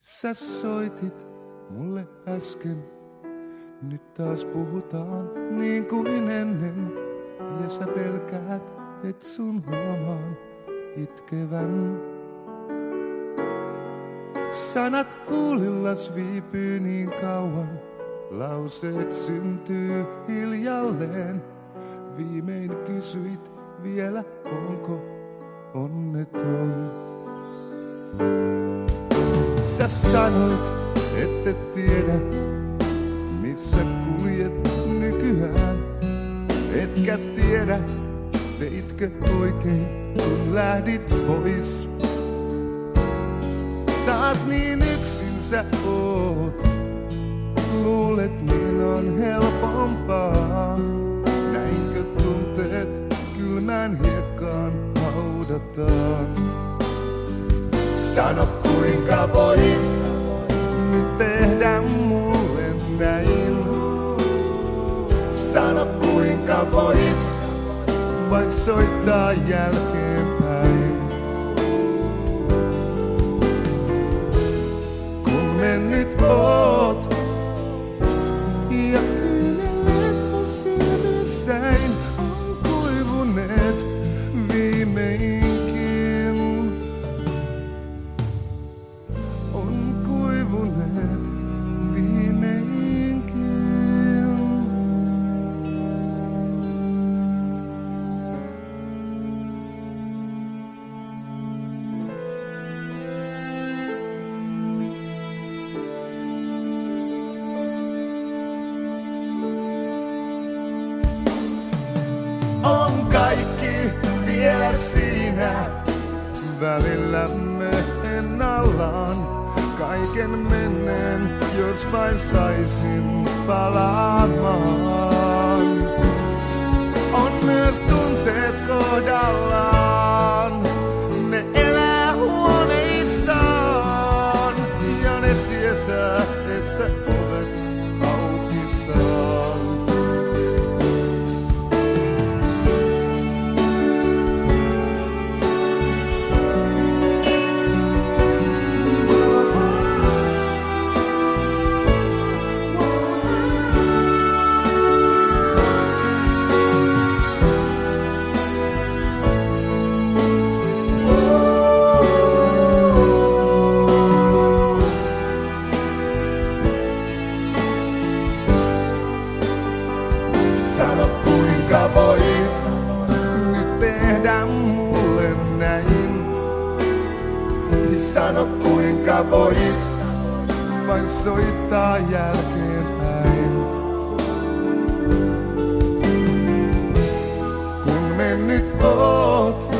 Sä soitit mulle äsken, nyt taas puhutaan niin kuin ennen. Ja sä pelkäät, et sun huomaan itkevän. Sanat huulillas viipyy niin kauan, lauseet syntyy hiljalleen. Viimein kysyit vielä, onko onneton. Sä sanoit, et tiedä, missä kuljet nykyään. Etkä tiedä, teitkö oikein, kun lähdit pois. Taas niin yksin sä oot, luulet niin on helpompaa. Näinkö tunteet kylmään hiekkaan haudataan? Sano kuinka voit nyt tehdä mulle näin. Sano kuinka voit vain soittaa jälkeenpäin. Kun mennyt oot ja kyyneleet mun silmissäin on kuivuneet viimeinkin. On kuivuneet viimeinkin. On kaikki vielä siinä välillämme ennallaan. Kaiken menneen, jos vain saisin palaamaan. On myös tunteet kohdallaan, ne elää huoneissaan. Ja ne tietää, että ovet auki saan. Sano kuinka voit nyt tehdä mulle näin. Sano kuinka voit vain soittaa jälkeenpäin. Kun mennyt oot